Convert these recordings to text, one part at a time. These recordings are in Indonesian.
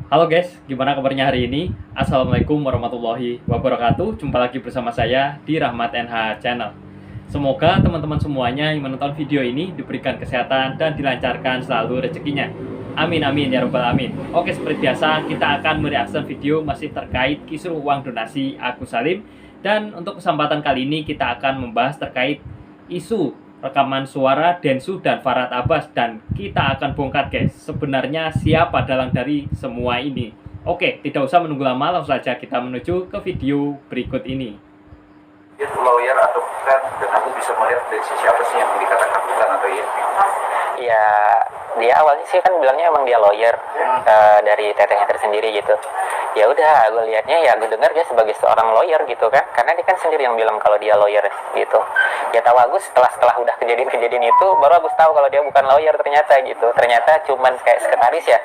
Halo guys, gimana kabarnya hari ini? Assalamualaikum warahmatullahi wabarakatuh. Jumpa lagi bersama saya di Rahmat NH Channel. Semoga teman-teman semuanya yang menonton video ini diberikan kesehatan dan dilancarkan selalu rezekinya. Amin amin ya robbal alamin. Oke, seperti biasa kita akan mereaksi video masih terkait kisruh uang donasi Agus Salim. Dan untuk kesempatan kali ini kita akan membahas terkait isu rekaman suara Densu dan Farhad Abbas, dan kita akan bongkar guys sebenarnya siapa dalang dari semua ini. Oke, tidak usah menunggu lama, langsung saja kita menuju ke video berikut ini. Lawyer atau bukan, dan aku bisa melihat dari siapa sih yang dikatakan bukan atau iya. Ya, dia awalnya sih kan bilangnya emang dia lawyer dari tetehnya tersendiri gitu. Ya udah, gue liatnya ya gue dengar dia sebagai seorang lawyer gitu kan, karena dia kan sendiri yang bilang kalau dia lawyer gitu. Ya tahu Agus setelah udah kejadian itu, baru Agus tahu kalau dia bukan lawyer ternyata gitu. Ternyata cuman kayak sekretaris ya.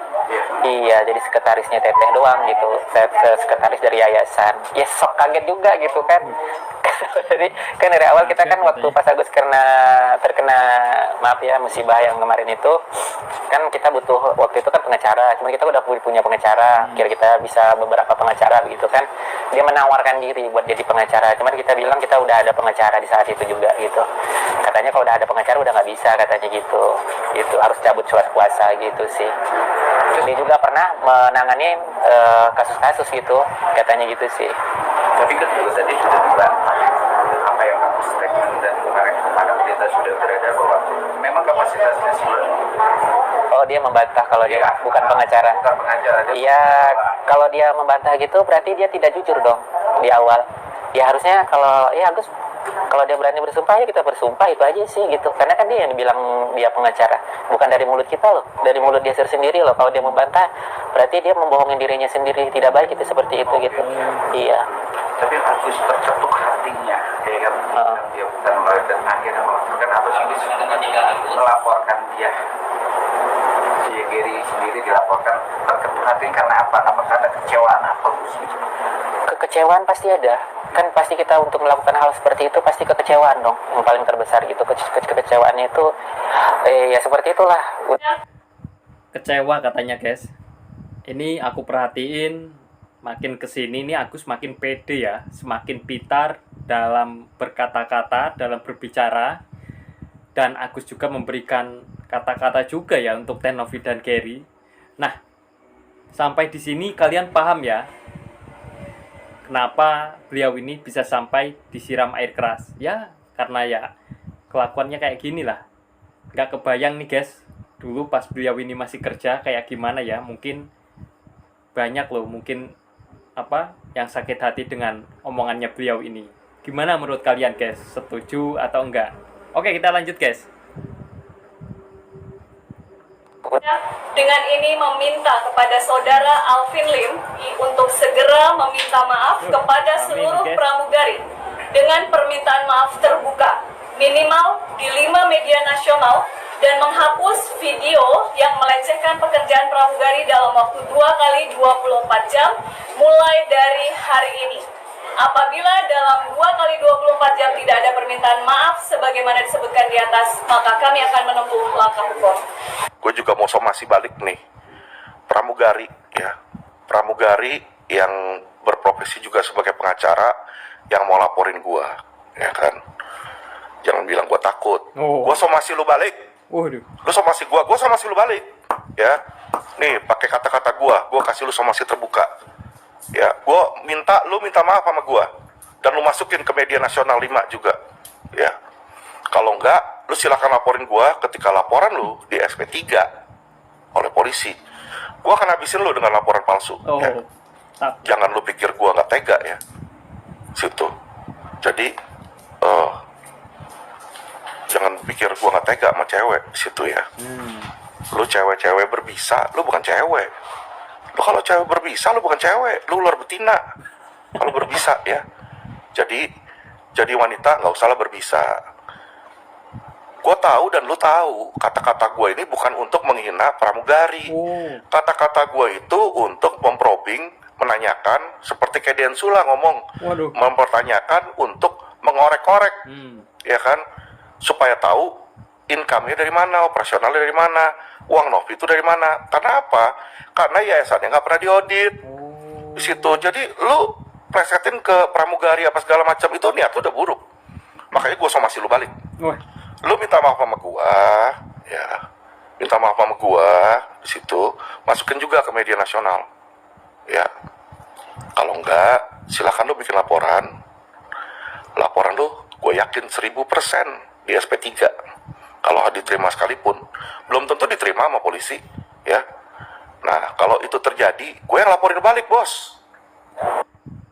Iya, jadi sekretarisnya teteh doang gitu, sekretaris dari yayasan. Ya sok kaget juga gitu kan. Jadi kan dari awal kita kan waktu pas Agus terkena maaf ya musibah yang kemarin itu, kan kita butuh waktu itu kan pengacara, cuma kita udah punya pengacara, kira kita bisa beberapa pengacara begitu kan. Dia menawarkan diri buat jadi pengacara, cuman kita bilang kita udah ada pengacara di saat itu juga gitu. Katanya kalau udah ada pengacara udah nggak bisa katanya gitu, harus cabut surat kuasa gitu sih. Dia juga pernah menangani kasus-kasus gitu, katanya gitu sih. Tapi kan juga tadi sudah dibantah apa yang kamu statement, dan kemarin kita sudah berada bahwa memang kapasitasnya sudah. Oh, dia membantah kalau dia bukan pengacara. Bukan pengacara. Iya, kalau dia membantah gitu berarti dia tidak jujur dong di awal. Ya harusnya kalau ya Agus, kalau dia berani bersumpah ya kita bersumpah, itu aja sih gitu. Karena kan dia yang bilang dia pengacara, bukan dari mulut kita loh, dari mulut dia sendiri loh. Kalau dia membantah berarti dia membohongin dirinya sendiri, tidak baik itu seperti itu gitu. Iya. Tapi Agus tercetuk hatinya, ya kan? Dia bukan lawyer dan akhirnya melakukan apa sih, melaporkan dia. Si Gary sendiri dilaporkan terketuk hati karena apa? Apa karena kecewaan apa gitu? Kekecewaan pasti ada. Kan pasti kita untuk melakukan hal seperti itu pasti kekecewaan dong, yang paling terbesar gitu. Kekecewaannya itu ya seperti itulah. Kecewa katanya guys. Ini aku perhatiin makin kesini nih Agus makin pede ya, semakin pintar dalam berkata-kata, dalam berbicara. Dan Agus juga memberikan kata-kata juga ya untuk Tenovi dan Gary. Nah, sampai di sini kalian paham ya kenapa beliau ini bisa sampai disiram air keras? Ya, karena ya kelakuannya kayak gini lah. Gak kebayang nih guys, dulu pas beliau ini masih kerja kayak gimana ya. Mungkin banyak loh, mungkin apa yang sakit hati dengan omongannya beliau ini. Gimana menurut kalian guys? Setuju atau enggak? Oke, kita lanjut guys. Dengan ini meminta kepada saudara Alvin Lim untuk segera meminta maaf kepada seluruh pramugari dengan permintaan maaf terbuka minimal di 5 media nasional, dan menghapus video yang melecehkan pekerjaan pramugari dalam waktu 2 kali 24 jam mulai dari hari ini. Apabila dalam 2 kali 24 jam tidak ada permintaan maaf sebagaimana disebutkan di atas, maka kami akan menempuh langkah hukum. Gue juga mau somasi balik nih, pramugari ya, pramugari yang berprofesi juga sebagai pengacara yang mau laporin gue, ya kan. Jangan bilang gue takut. Gue somasi lu balik. Lu somasi gue somasi lu balik. Ya, nih pakai kata-kata gue kasih lu somasi terbuka. Ya, gue minta lu minta maaf sama gue, dan lu masukin ke media nasional 5 juga. Ya, kalau enggak, lu silakan laporin gue. Ketika laporan lu di SP3 oleh polisi, gue akan habisin lu dengan laporan palsu. Ya. Jangan lu pikir gue nggak tega ya, situ. Jadi, jangan pikir gue nggak tega sama cewek situ ya. Lu cewek-cewek berbisa, lu bukan cewek. Lu kalau cewek berbisa, lu bukan cewek, lu ular betina. Kalau berbisa ya. Jadi wanita nggak usahlah berbisa. Gue tahu dan lu tahu, kata-kata gue ini bukan untuk menghina pramugari. Kata-kata gue itu untuk memprobing, menanyakan, seperti kayak Dian Sula ngomong, mempertanyakan untuk mengorek-korek, ya kan, supaya tahu income-nya dari mana, operasionalnya dari mana, uang Novi itu dari mana. Karena apa? Karena yayasannya nggak pernah diaudit di situ. Jadi lu plesetin ke pramugari apa segala macam, itu niat lu udah buruk. Makanya gue somasi lu balik. Wah, Lu minta maaf sama gua, ya, minta maaf sama gua di situ, masukin juga ke media nasional, ya. Kalau enggak, silakan lu bikin laporan. Laporan lu, gue yakin 1000% di SP3. Kalau diterima sekalipun, belum tentu diterima sama polisi, ya. Nah, kalau itu terjadi, gue yang laporin balik, bos.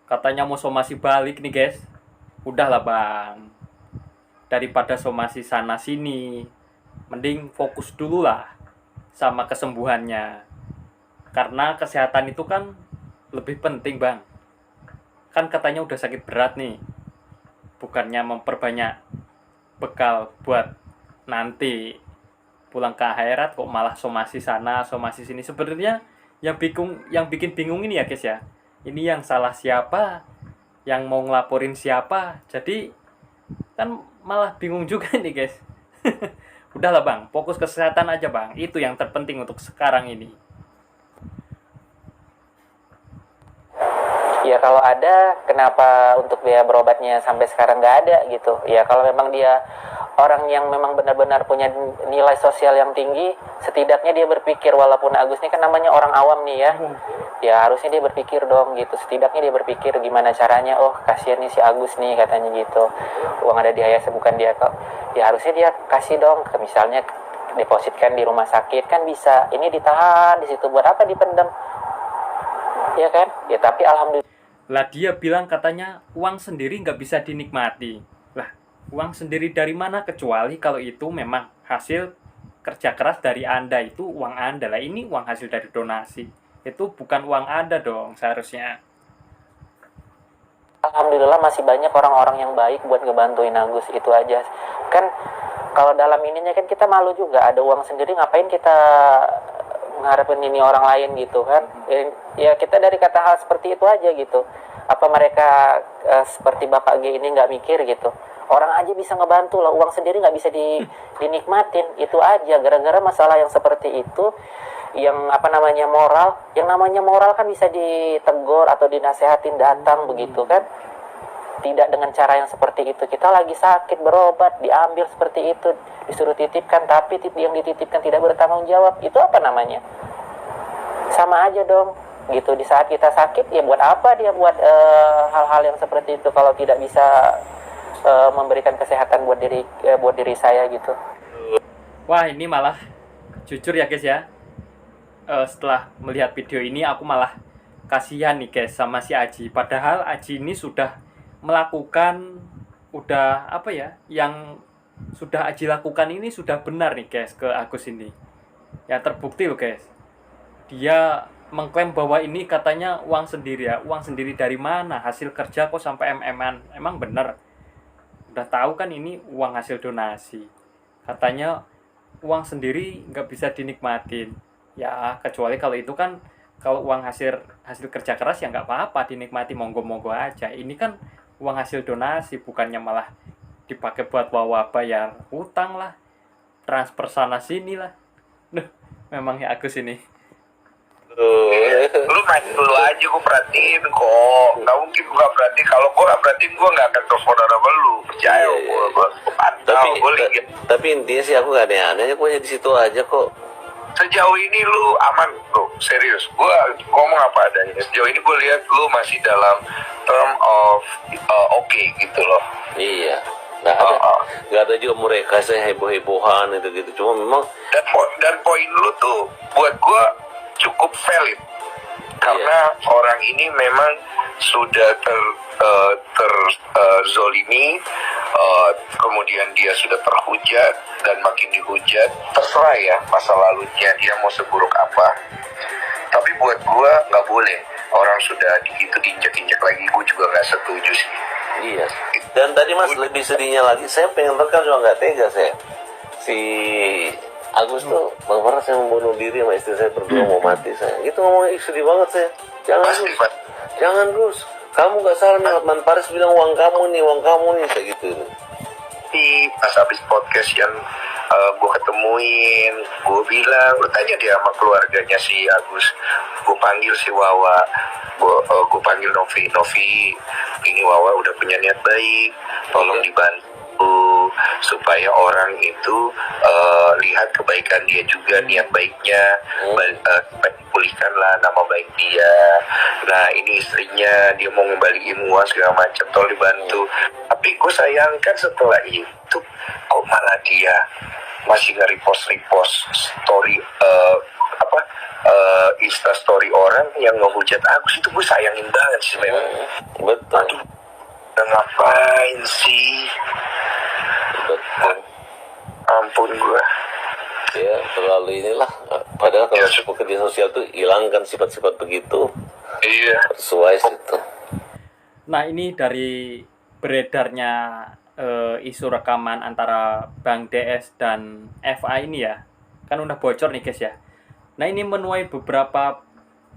katanya mau somasi balik nih guys. Udahlah bang, daripada somasi sana sini, mending fokus dulu lah sama kesembuhannya. Karena kesehatan itu kan lebih penting bang. Kan katanya udah sakit berat nih, bukannya memperbanyak bekal buat nanti pulang ke akhirat kok malah somasi sana somasi sini. Sebenarnya yang bikin bingung ini ya guys ya, ini yang salah siapa, yang mau ngelaporin siapa, jadi kan malah bingung juga nih guys. Udahlah bang, fokus kesehatan aja bang, itu yang terpenting untuk sekarang ini. Ya kalau ada, kenapa untuk biaya berobatnya sampai sekarang nggak ada gitu? Ya kalau memang dia orang yang memang benar-benar punya nilai sosial yang tinggi, setidaknya dia berpikir, walaupun Agus ini kan namanya orang awam nih ya, ya harusnya dia berpikir dong gitu. Setidaknya dia berpikir gimana caranya, oh kasihan nih si Agus nih katanya gitu, uang ada di yayasan bukan dia kok. Ya harusnya dia kasih dong, misalnya depositkan di rumah sakit kan bisa. Ini ditahan di situ, buat apa dipendam? Ya kan? Ya tapi alhamdulillah. Lah dia bilang katanya uang sendiri nggak bisa dinikmati. Lah uang sendiri dari mana, kecuali kalau itu memang hasil kerja keras dari Anda, itu uang Anda. Lah ini uang hasil dari donasi, itu bukan uang Anda dong seharusnya. Alhamdulillah masih banyak orang-orang yang baik buat ngebantuin Agus, itu aja. Kan kalau dalam ininya kan kita malu juga, ada uang sendiri ngapain kita ngarepin ini orang lain gitu kan. Ya kita dari kata hal seperti itu aja gitu. Apa mereka seperti Bapak G ini nggak mikir gitu? Orang aja bisa ngebantu lah, uang sendiri nggak bisa dinikmatin, itu aja. Gara-gara masalah yang seperti itu, yang apa namanya moral, yang namanya moral kan bisa ditegur atau dinasehatin, datang begitu kan. Tidak dengan cara yang seperti itu. Kita lagi sakit, berobat, diambil seperti itu, disuruh titipkan, tapi yang dititipkan tidak bertanggung jawab. Itu apa namanya? Sama aja dong. Gitu, di saat kita sakit, ya buat apa dia buat hal-hal yang seperti itu kalau tidak bisa memberikan kesehatan buat diri saya gitu. Wah ini malah jujur ya guys ya, setelah melihat video ini aku malah kasihan nih guys sama si Aji. Padahal Aji ini sudah melakukan, udah apa ya, yang sudah Aji lakukan ini sudah benar nih guys ke Agus ini. Ya terbukti loh guys, dia mengklaim bahwa ini katanya uang sendiri. Ya uang sendiri dari mana, hasil kerja kok sampai MM-an, emang bener? Udah tahu kan ini uang hasil donasi, katanya uang sendiri nggak bisa dinikmatin. Ya kecuali kalau itu kan, kalau uang hasil kerja keras ya nggak apa-apa dinikmati, monggo-monggo aja. Ini kan uang hasil donasi, bukannya malah dipakai buat bawa bayar utang lah, transfer sana sini lah. Duh, memang ya Agus ini. Lu main dulu aja, gue perhatiin kok. Nggak mungkin gue nggak perhatiin. Kalau gue nggak perhatiin, gue nggak akan telepon sama lu. Percaya gue pantau, gue lihat. Tapi intinya sih aku gak aneh-aneh, gue di situ aja kok. Sejauh ini lu aman bro, serius. Gue ngomong apa adanya. Sejauh ini gue lihat lu masih dalam term of oke gitu loh. Iya, nggak ada juga mereka saya heboh-hebohan gitu. Cuma memang Dan poin lu tuh buat gue cukup valid. Karena orang ini memang sudah terzolimi, kemudian dia sudah terhujat dan makin dihujat. Terserah ya masa lalunya dia mau seburuk apa. Tapi buat gua nggak boleh orang sudah gitu diinjak-injak lagi. Gua juga nggak setuju sih. iya. Dan tadi mas lebih sedihnya lagi, saya pengen rekam cuma nggak tega saya. Si Agus tuh pernah saya membunuh diri sama istri saya, berdua mau mati saya. Gitu ngomongnya sedih banget saya. Jangan Gus, kamu nggak salah nih. Hotman Paris bilang uang kamu nih, kayak gitu. Pas habis podcast yang gue ketemuin, gue bilang, lu tanya dia sama keluarganya si Agus, gue panggil si Wawa, gue panggil Novi, ini Wawa udah punya niat baik, tolong dibantu supaya orang itu lihat kebaikan dia juga, niat baiknya, pulihkanlah nama baik dia. Nah ini istrinya, dia mau ngembaliin uang segala macam, tolong dibantu. Tapi gue sayangkan setelah itu kok malah dia masih nge-repost story Insta story orang yang ngehujat Agus. Itu gue sayangin banget sih memang. Betul. Aduh, udah ngapain sih? Betul. Ampun gue. Ya terlalu inilah, padahal kalau pekerja sosial tuh hilangkan sifat-sifat begitu. Iya. Sesuai situ. Nah, ini dari beredarnya isu rekaman antara Bang DS dan FA ini ya, kan udah bocor nih guys ya. Nah, ini menuai beberapa,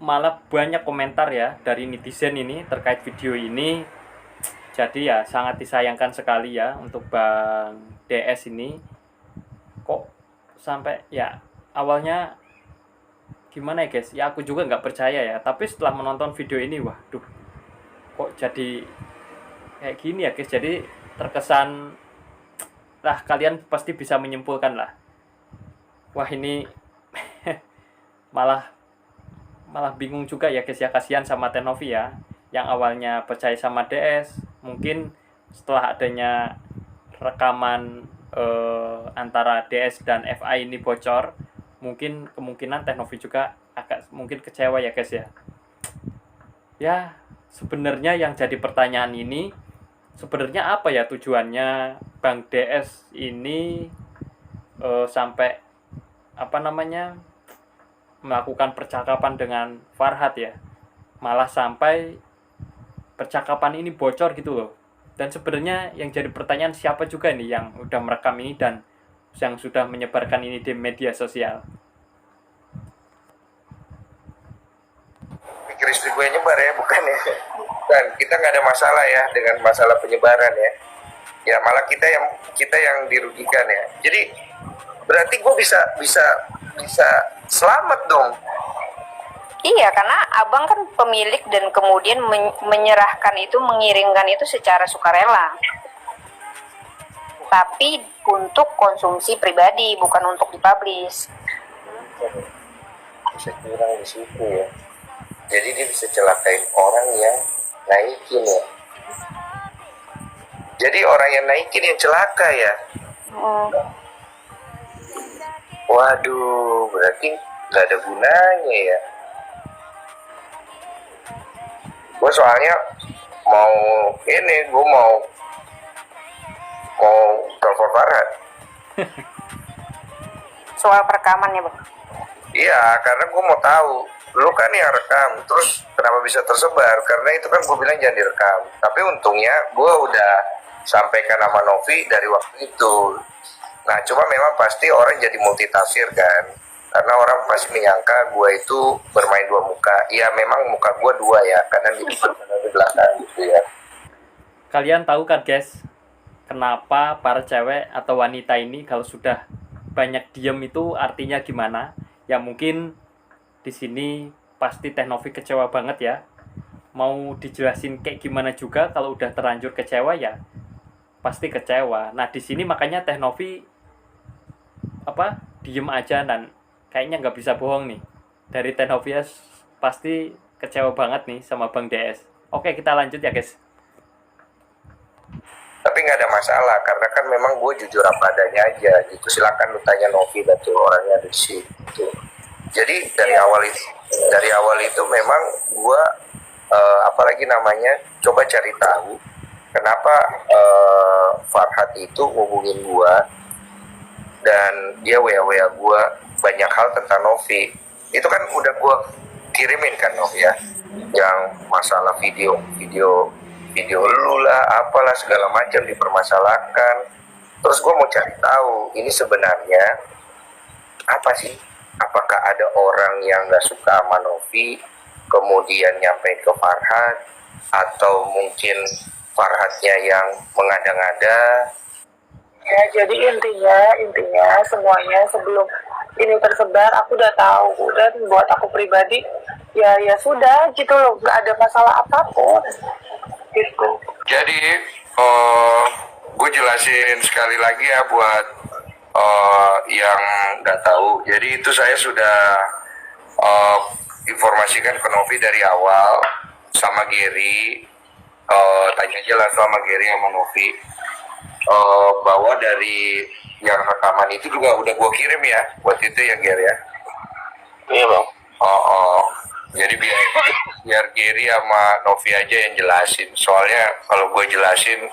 malah banyak komentar ya dari netizen ini terkait video ini. Jadi ya sangat disayangkan sekali ya untuk Bang DS ini. Kok sampai ya, awalnya gimana ya guys, ya aku juga nggak percaya ya, tapi setelah menonton video ini, waduh, kok jadi kayak gini ya guys. Jadi terkesan lah, kalian pasti bisa menyimpulkan lah, wah ini malah bingung juga ya guys ya. Kasihan sama Teh Novi ya, yang awalnya percaya sama DS. Mungkin setelah adanya rekaman antara DS dan FA ini bocor, mungkin kemungkinan Teh Novi juga agak mungkin kecewa ya guys ya. Ya sebenarnya yang jadi pertanyaan ini, sebenarnya apa ya tujuannya Bang DS ini sampai melakukan percakapan dengan Farhad ya, malah sampai percakapan ini bocor gitu loh. Dan sebenarnya yang jadi pertanyaan, siapa juga nih yang udah merekam ini dan yang sudah menyebarkan ini di media sosial? Pikir istri gue nyebar ya, bukan ya? Bukan, kita nggak ada masalah ya dengan masalah penyebaran ya. Ya malah kita yang dirugikan ya. Jadi berarti gue bisa selamat dong. Iya, karena abang kan pemilik dan kemudian menyerahkan itu, mengirimkan itu secara sukarela. Tapi untuk konsumsi pribadi, bukan untuk dipublish. Bisa kurang di situ ya. Jadi dia bisa celakain orang yang naikin ya. Jadi orang yang naikin yang celaka ya. Waduh, berarti nggak ada gunanya ya. Gue soalnya gue mau telepon Farhad. Soal perekamannya, Bang. Iya, karena gue mau tahu, lu kan yang rekam, terus kenapa bisa tersebar? Karena itu kan gue bilang jangan direkam. Tapi untungnya gue udah sampaikan sama Novi dari waktu itu. Nah, cuma memang pasti orang jadi multitafsir kan. Karena orang pasti menyangka gue itu bermain dua muka. Iya, memang muka gue dua ya, kanan di depan, kanan di belakang gitu ya. Kalian tahu kan guys, kenapa para cewek atau wanita ini kalau sudah banyak diem itu artinya gimana? Ya mungkin di sini pasti Teh Novi kecewa banget ya. Mau dijelasin kayak gimana juga, kalau udah terlanjur kecewa ya pasti kecewa. Nah di sini makanya Teh Novi diem aja, dan kayaknya nggak bisa bohong nih. Dari Teh Novi pasti kecewa banget nih sama Bang DS. Oke, kita lanjut ya guys. Tapi nggak ada masalah, karena kan memang gue jujur apa adanya aja gitu. Silakan lu tanya Novi, betul orangnya di situ. Jadi dari awal itu memang gue coba cari tahu kenapa Farhad itu ngubungin gue dan dia WA gue banyak hal tentang Novi. Itu kan udah gue kirimin kan Novi ya, yang masalah video lu lah, apalah segala macam dipermasalahkan. Terus gue mau cari tahu ini sebenarnya apa sih? Apakah ada orang yang nggak suka sama Novi kemudian nyampein ke Farhad, atau mungkin Farhadnya yang mengada-ngada, Ya, jadi intinya semuanya sebelum ini tersebar aku udah tahu, dan buat aku pribadi ya sudah gitu loh, nggak ada masalah apapun gitu. Jadi gue jelasin sekali lagi ya buat yang nggak tahu. Jadi itu saya sudah informasikan ke Novi dari awal sama Gary. Tanya aja lah sama Gary sama Novi. Bahwa dari yang rekaman itu juga udah gue kirim ya buat itu ya Gary ya. Iya bang. Jadi biar Gary sama Novi aja yang jelasin. Soalnya kalau gue jelasin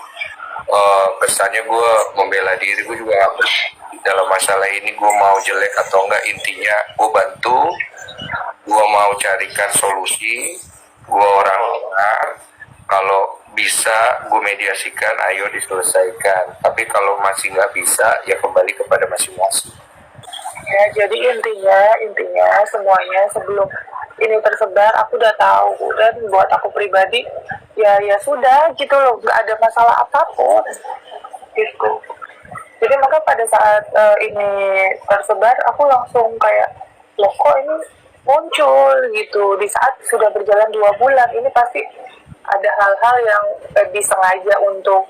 kesannya gue membela diri. Gue juga dalam masalah ini gue mau jelek atau enggak, intinya gue bantu, gue mau carikan solusi, gue orang benar. Kalau bisa gue mediasikan, ayo diselesaikan. Tapi kalau masih nggak bisa, ya kembali kepada masing-masing. Ya, jadi intinya semuanya sebelum ini tersebar aku udah tahu, dan buat aku pribadi ya sudah gitu loh, nggak ada masalah apapun gitu. Jadi maka pada saat ini tersebar aku langsung kayak, loh kok ini muncul gitu di saat sudah berjalan 2 bulan, ini pasti ada hal-hal yang disengaja untuk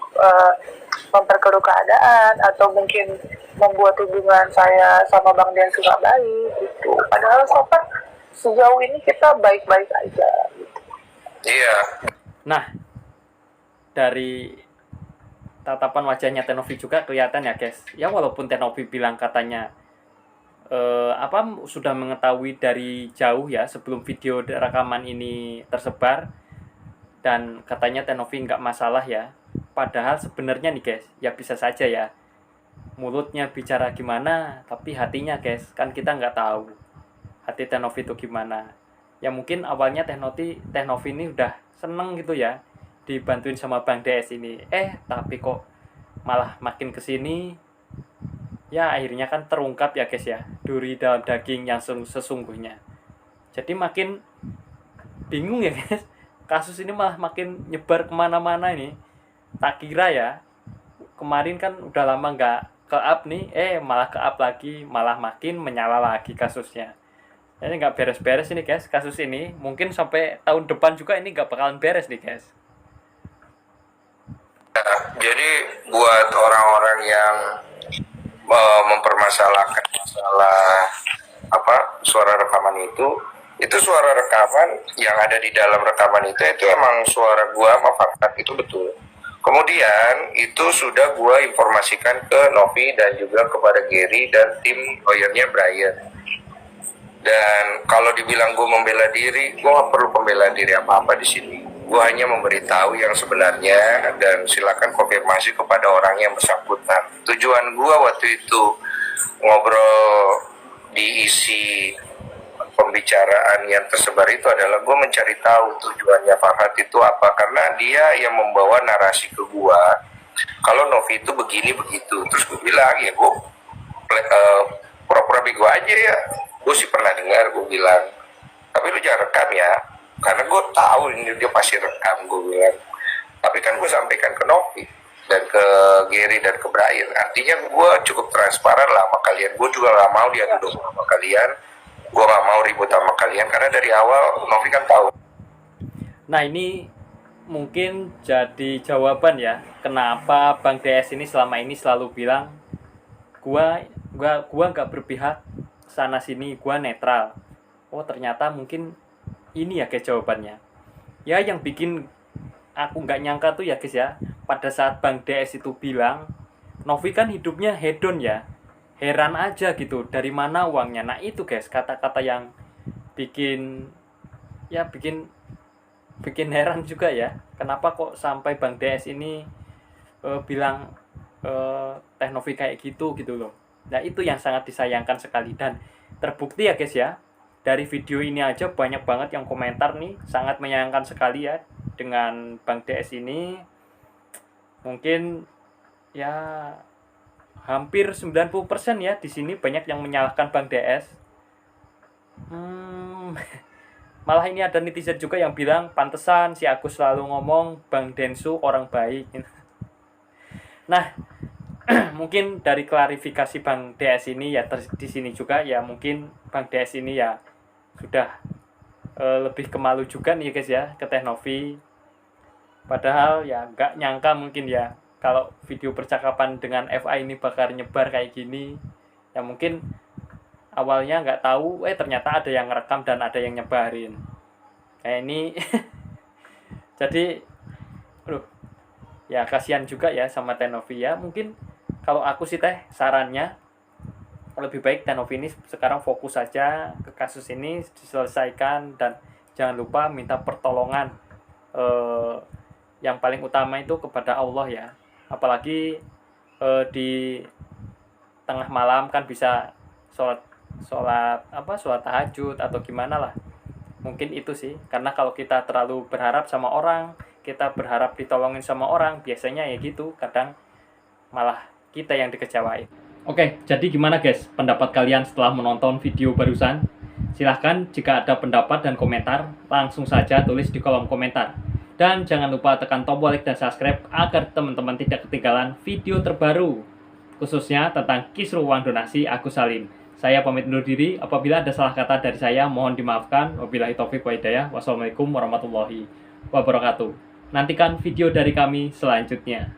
memperkeruh keadaan atau mungkin membuat hubungan saya sama Bang Densu gak baik gitu. Padahal so far sejauh ini kita baik-baik aja gitu. Iya. Nah, dari tatapan wajahnya Tenovi juga kelihatan ya guys. Ya walaupun Tenovi bilang katanya sudah mengetahui dari jauh ya sebelum video rekaman ini tersebar, dan katanya Tenovi nggak masalah ya. Padahal sebenarnya nih guys, ya bisa saja ya mulutnya bicara gimana, tapi hatinya guys, kan kita nggak tahu hati Tenovi itu gimana. Ya mungkin awalnya Tenovi ini udah seneng gitu ya dibantuin sama Bang DS ini, tapi kok malah makin kesini ya akhirnya kan terungkap ya guys ya, duri dalam daging yang sesungguhnya. Jadi makin bingung ya guys, kasus ini malah makin nyebar kemana-mana ini. Tak kira ya, kemarin kan udah lama nggak ke-up nih, malah ke-up lagi, malah makin menyala lagi kasusnya. Ini nggak beres-beres ini guys, kasus ini. Mungkin sampai tahun depan juga ini nggak bakalan beres nih guys. Jadi buat orang-orang yang mempermasalahkan masalah suara rekaman itu suara rekaman yang ada di dalam rekaman itu emang suara gua sama Fakta itu betul. Kemudian itu sudah gua informasikan ke Novi dan juga kepada Gary dan tim lawyernya Brian. Dan kalau dibilang gue membela diri, gue nggak perlu pembelaan diri apa-apa di sini. Gue hanya memberitahu yang sebenarnya dan silakan konfirmasi kepada orang yang bersangkutan. Tujuan gue waktu itu ngobrol di isi pembicaraan yang tersebar itu adalah gue mencari tahu tujuannya Farhad itu apa, karena dia yang membawa narasi ke gue. Kalau Novi itu begini begitu, terus gue bilang ya gue pura-pura bego aja ya. Gue sih pernah dengar, gue bilang, tapi lu jangan rekam ya, karena gue tahu ini dia pasti rekam, gue bilang. Tapi kan gue sampaikan ke Novi dan ke Gary dan ke Brian, artinya gue cukup transparan lah sama kalian. Gue juga gak mau diadu domba sama kalian, gue gak mau ribut sama kalian, karena dari awal Novi kan tahu. Nah ini mungkin jadi jawaban ya, kenapa Bang DS ini selama ini selalu bilang gua nggak berpihak sana sini, gua netral. Oh ternyata mungkin ini ya guys jawabannya. Ya yang bikin aku nggak nyangka tuh ya guys ya, pada saat Bang DS itu bilang Novi kan hidupnya hedon ya, heran aja gitu dari mana uangnya. Nah itu guys kata-kata yang bikin heran juga ya, kenapa kok sampai Bang DS ini bilang Teh Novi kayak gitu loh. Nah itu yang sangat disayangkan sekali, dan terbukti ya guys ya, dari video ini aja banyak banget yang komentar nih sangat menyayangkan sekali ya dengan Bang DS ini. Mungkin ya hampir 90% ya di sini banyak yang menyalahkan Bang DS. Malah ini ada netizen juga yang bilang pantesan si Agus selalu ngomong Bang Densu orang baik. Nah, mungkin dari klarifikasi Bang DS ini ya di sini juga ya, mungkin Bang DS ini ya sudah lebih kemalu juga nih guys ya ke Teh Novi. Padahal ya nggak nyangka mungkin ya kalau video percakapan dengan FA ini bakal nyebar kayak gini. Ya mungkin awalnya nggak tahu, ternyata ada yang ngerekam dan ada yang nyebarin. Kayak ini jadi ya kasihan juga ya sama Teh Novi ya. Mungkin kalau aku sih Teh, sarannya lebih baik Teh Novi ini sekarang fokus saja ke kasus ini, diselesaikan, dan jangan lupa minta pertolongan yang paling utama itu kepada Allah ya. Apalagi di tengah malam kan bisa sholat tahajud atau gimana lah. Mungkin itu sih, karena kalau kita terlalu berharap sama orang, kita berharap ditolongin sama orang, biasanya ya gitu, kadang malah kita yang dikecewain. Oke, jadi gimana guys pendapat kalian setelah menonton video barusan? Silahkan jika ada pendapat dan komentar, langsung saja tulis di kolom komentar. Dan jangan lupa tekan tombol like dan subscribe agar teman-teman tidak ketinggalan video terbaru, khususnya tentang kisruh uang donasi Agus Salim. Saya pamit undur diri, apabila ada salah kata dari saya mohon dimaafkan. Wabillahi taufiq wa hidayah. Wassalamualaikum warahmatullahi wabarakatuh. Nantikan video dari kami selanjutnya.